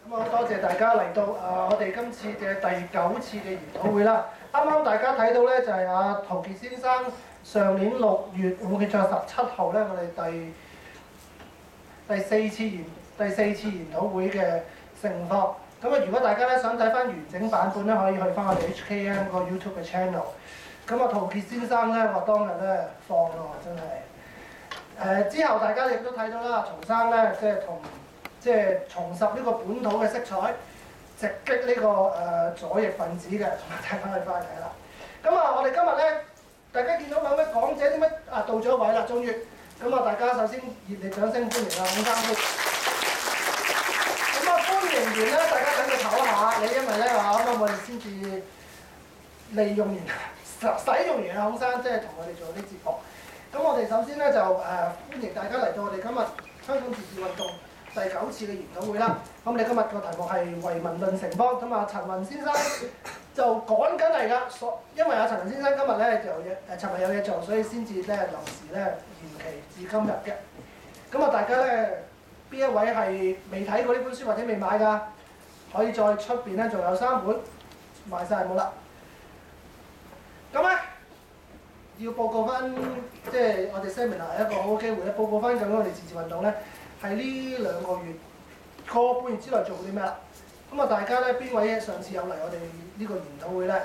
咁啊，多謝大家嚟到我哋今次嘅第9次嘅研討會啦。啱啱大家睇到咧，就係陶傑先生上年6月，我記錯17號咧，我哋第四次研討會嘅盛況。咁啊，如果大家咧想睇翻完整版本咧，可以去翻我哋 HKM 個 YouTube 嘅 channel。咁啊，陶傑先生咧，我當日咧放咯，真係。之後大家亦都睇到啦，曹生咧即係重拾呢個本土嘅色彩，直擊呢個左翼分子嘅，同埋睇翻去翻嚟睇啦。咁啊，我哋今日咧，大家見到兩位講者點解到咗位啦，終於。咁啊，大家首先熱烈掌聲歡迎啊，孔生先。咁啊，歡迎完咧，大家等佢唞下，你因為咧啱啱我哋先至利用完、使用完啊，孔生即係同我哋做啲節目。咁我哋首先咧就歡迎大家嚟到我哋今日香港自治運動第9次嘅研討會啦。咁你今日個題目係唯民論城邦。咁啊，陳雲先生就趕緊嚟㗎，因為阿陳雲先生今日咧就尋日有嘢做，所以先至咧臨時咧延期至今日嘅。咁啊，大家咧邊一位係未睇過呢本書或者未買㗎？可以再出邊咧仲有3本賣晒冇啦。咁咧。要報告翻，即係我哋 seminar 係一個好機會咧，報告翻究竟我哋自治運動咧係呢2個月、個半月之內做過啲咩啦？咁啊，大家咧邊位上次有嚟我哋呢個研討會咧？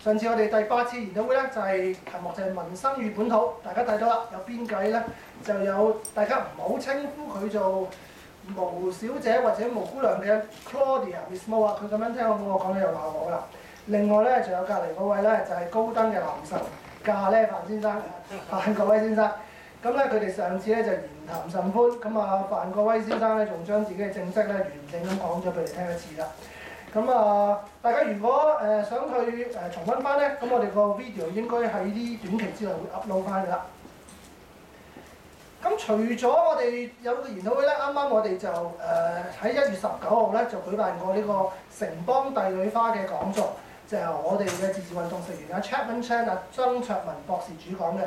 上次我哋第8次研討會咧就係題目就係民生與本土，大家睇到啦，有邊計咧就有大家唔好稱呼佢做毛小姐或者毛姑娘嘅 Claudia Miss Mo 啊，佢咁樣聽我講咧又鬧我啦。另外咧仲有隔離嗰位咧就係高登嘅男神。咖喱范先生、范國威先生，咁咧佢哋上次咧就言談甚歡，咁啊范國威先生咧仲將自己嘅政績咧完整咁講咗俾你聽一次啦。咁啊，大家如果想去重溫翻咧，咁我哋個 video 應該喺啲短期之內會 upload 翻㗎啦。咁除咗我哋有個研討會咧，啱啱我哋就喺1月19號咧就舉辦過呢個城邦帝女花嘅講座。就由我哋嘅自治運動成員Chapman Chan 曾卓文博士主講嘅。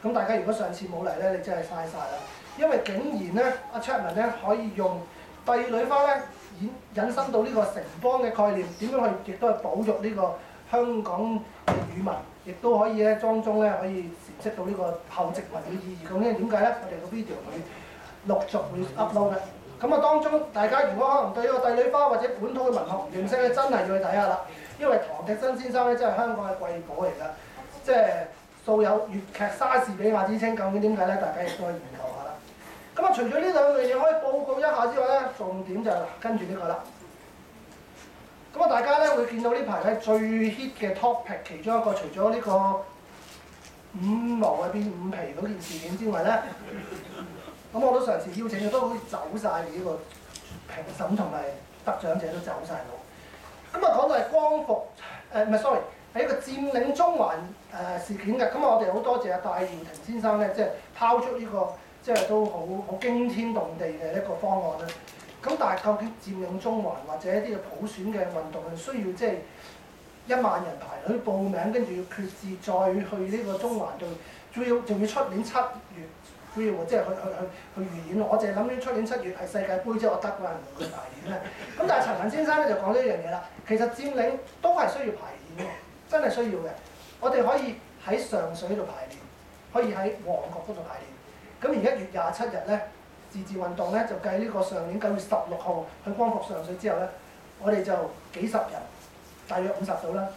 咁大家如果上次冇嚟咧，你真係嘥晒啦！因為竟然咧，Chapman 咧可以用帝女花咧引申到呢個城邦嘅概念，點樣去亦都係保育呢個香港嘅語文，亦都可以咧當中咧可以闡釋到呢個後殖民嘅意義。究竟點解咧？我哋個 video 會陸續會 upload 嘅。咁啊，當中大家如果可能對呢個帝女花或者本土嘅文學唔認識咧，真係要去睇下啦。因為唐滌生先生咧真係香港嘅貴寶嚟㗎，即係素有粵劇莎士比亞之稱。究竟點解咧？大家亦都可以研究下啦。咁啊，除咗呢2樣嘢可以報告一下之外咧，重點就跟住呢個啦。咁啊，大家咧會見到呢排咧最 hit 嘅 topic 其中一個，除咗呢個5毛啊變5皮嗰件事件之外咧，咁我都嘗試邀請嘅，都好似走晒幾個評審同埋得獎者都走晒路。咁啊，講到係光復唔係 sorry， 係一個佔領中環事件嘅。咁我哋好多謝戴耀廷先生咧，即係拋出呢個即係都好驚天動地嘅一個方案啦。咁但係究竟佔領中環或者一啲嘅普選嘅運動係需要即係1萬人排隊報名，跟住要決志再去呢個中環度，仲要出年7月。即係去預演，我淨係諗住出年7月係世界盃啫，我得㗎，唔會去排演咧。咁但係陳雲先生咧就講咗一樣嘢啦，其實佔領都係需要排練嘅，真係需要嘅。我哋可以喺上水度排練，可以喺旺角嗰度排練。咁而1月27日咧，自治運動咧就計呢個上年9月16號去光復上水之後咧，我哋就幾十人，大約50度啦，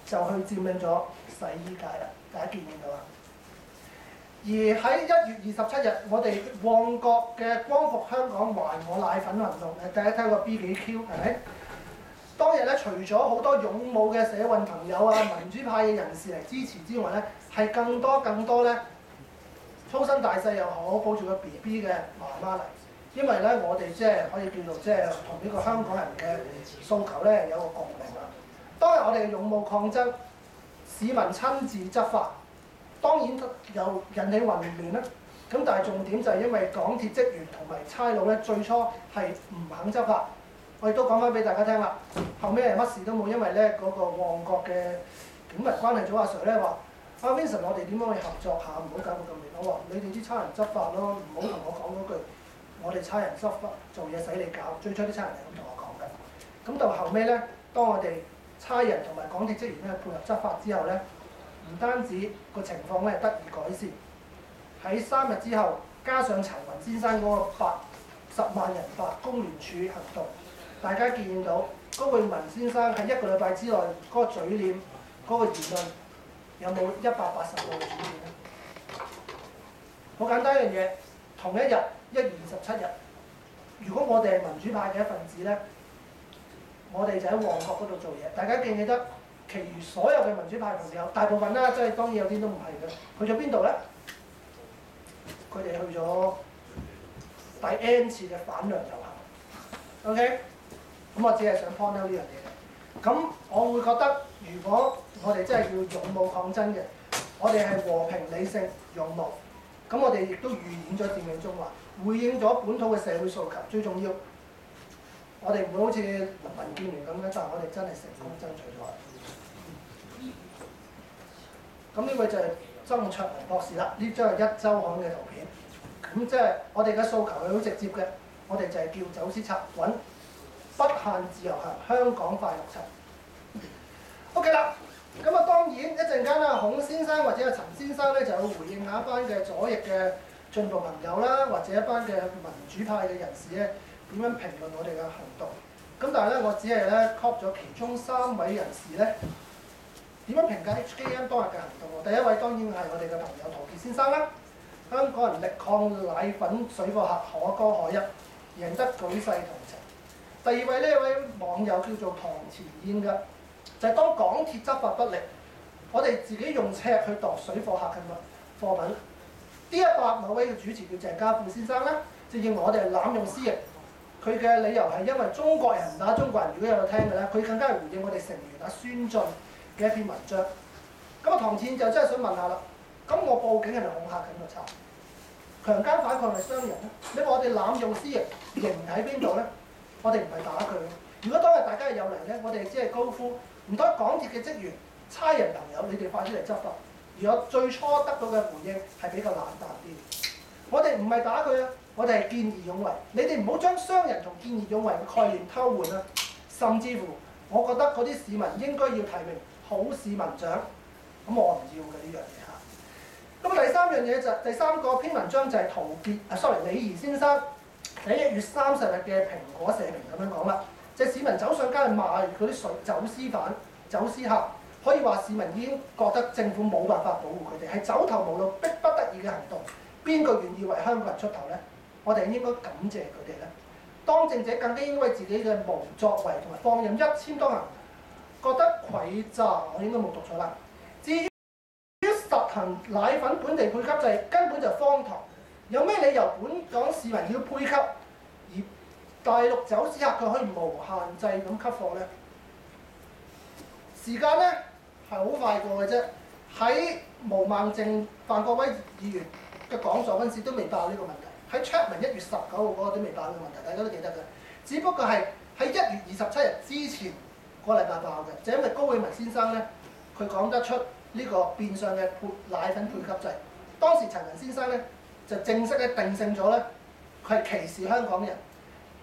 就去佔領咗洗衣街啦。大家見唔見到啊？而喺1月27日，我哋旺角嘅光復香港還我奶粉運動，大家睇過 B 幾 Q 係咪？當日咧，除咗好多勇武嘅社運朋友啊、民主派嘅人士嚟支持之外咧，係更多咧粗身大細又好，抱住個 BB 嘅媽媽嚟，因為咧我哋即係可以叫做即係同呢個香港人嘅訴求咧有個共鳴啦。當日我哋嘅勇武抗爭，市民親自執法。當然又引起混亂啦，咁但係重點就係因為港鐵職員同埋差佬咧最初係唔肯執法，我亦都講翻俾大家聽啦。後尾係乜事都冇，因為咧嗰個旺角嘅警民關係組阿 Sir 咧話：阿 Vincent， 我哋點樣去合作下，唔好搞到咁亂。我話你哋啲差人執法咯，唔好同我講嗰句，我哋差人執法做嘢使你搞。最初啲差人係咁同我講嘅。咁到後尾咧，當我哋差人同埋港鐵職員咧配合執法之後咧，唔單止個情況咧得以改善，喺3日之後，加上陳雲先生嗰個80萬人白工聯署行動，大家見到高永文先生喺1個禮拜之內嗰個嘴臉、嗰個言論有冇180度嘅轉變咧？好簡單一樣嘢，同一日1月27日，如果我哋係民主派嘅一份子咧，我哋就喺旺角嗰度做嘢。大家記唔記得？其餘所有嘅民主派朋友，大部分啦，即係當然有啲都唔係嘅，去咗邊度咧？佢哋去咗第 N 次嘅反梁遊行。OK， 咁我只係想 point out 呢樣嘢。咁我會覺得，如果我哋真係要勇武抗爭嘅，我哋係和平理性勇武。咁我哋亦都預演咗佔領中環，回應咗本土嘅社會訴求。最重要，我哋唔會好似民建聯咁樣，但係我哋真係成功爭取咗。咁呢位就係曾卓文博士啦，呢張係1週刊嘅圖片。咁即係我哋嘅訴求係好直接嘅，我哋就係叫走私賊揾不限自由行，香港快樂賊。OK 啦。咁啊，當然一陣間啦，孔先生或者阿陳先生咧就會回應下一班嘅左翼嘅進步朋友啦，或者一班嘅民主派嘅人士咧點樣評論我哋嘅行動。咁但係咧，我只係咧 copy 咗其中3位人士咧點樣評價 HKM 當日嘅行動。第一位當然係我哋嘅朋友陶傑先生啦，香港人力抗奶粉水貨客可歌可泣，贏得舉世同情。第二位呢位網友叫做唐前燕嘅。就係當港鐵執法不力，我哋自己用尺去度水貨客嘅貨品。D100某位嘅主持叫鄭家富先生咧，就認為我哋係濫用私刑。佢嘅理由係因為中國人唔打中國人，如果有聽嘅咧，佢更加係回應我哋成員阿孫俊嘅一篇文章。咁啊，唐倩就真係想問下啦，咁我報警係咪恐嚇緊個賊？強姦犯佢係咪傷人咧？你話我哋濫用私刑，刑喺邊度咧？我哋唔係打佢。如果當日大家有嚟咧，我哋只係高呼。唔多港鐵嘅職員、差人朋友，你哋快啲嚟執法。而我最初得到嘅回應係比較冷淡啲。我哋唔係打佢啊，我哋係見義勇為。你哋唔好將傷人同見義勇為嘅概念偷換啊！甚至乎，我覺得嗰啲市民應該要提名好市民獎。咁我唔要嘅呢樣嘢嚇。咁第3樣嘢就第3個篇文章就係李怡先生喺1月30日嘅蘋果社評咁樣講啦。即係市民走上街去賣嗰啲走私犯、走私客，可以話市民已經覺得政府冇辦法保護佢哋，係走投無路、迫不得已嘅行動。邊個願意為香港人出頭咧？我哋應該感謝佢哋咧。當政者更加應該為自己嘅無作為同埋放任一簽多行，覺得愧詐。我應該冇讀錯啦。至於實行奶粉本地配給制，根本就荒唐。有咩理由本港市民要配給而大陸走私客佢可以無限制咁給貨咧？時間咧係好快過嘅啫。喺毛孟靜、范國威議員嘅講座嗰陣時都未爆呢個問題，喺 Chapman 1月19號嗰個都未爆呢個問題，大家都記得嘅。只不過係喺1月27日之前個禮拜爆嘅，就因為高永文先生咧，佢講得出呢個變相嘅奶粉配給制。當時陳雲先生咧就正式咧定性咗咧，佢係歧視香港人。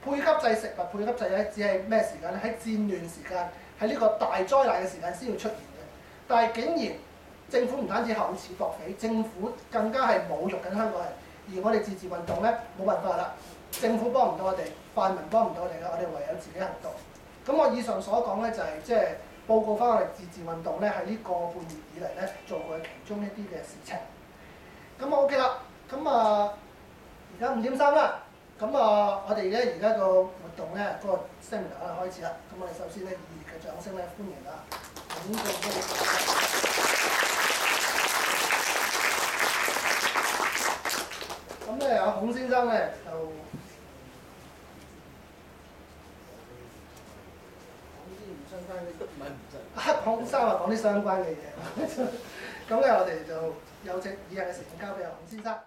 配給制食物配給制咧，只係咩時間咧？喺戰亂時間，喺呢個大災難嘅時間先要出現嘅。但係竟然政府唔單止厚此薄彼，政府更加係侮辱緊香港人。而我哋自治運動咧冇辦法啦，政府幫唔到我哋，泛民幫唔到我哋啦，我哋唯有自己行動。咁我以上所講咧就係即係報告翻我哋自治運動咧喺呢個半月以嚟咧做過嘅其中一啲嘅事情。咁 OK 啦，咁而家5點3啦。咁我哋咧而家個活動咧嗰個 seminar 開始啦。咁我哋首先咧熱烈嘅掌聲咧歡迎啊孔俊輝。咁咧阿孔先生咧就講啲唔相關嘅，唔係唔相。孔生話講啲相關嘅嘢。咁咧我哋就有請以下嘅時間交俾阿孔先生。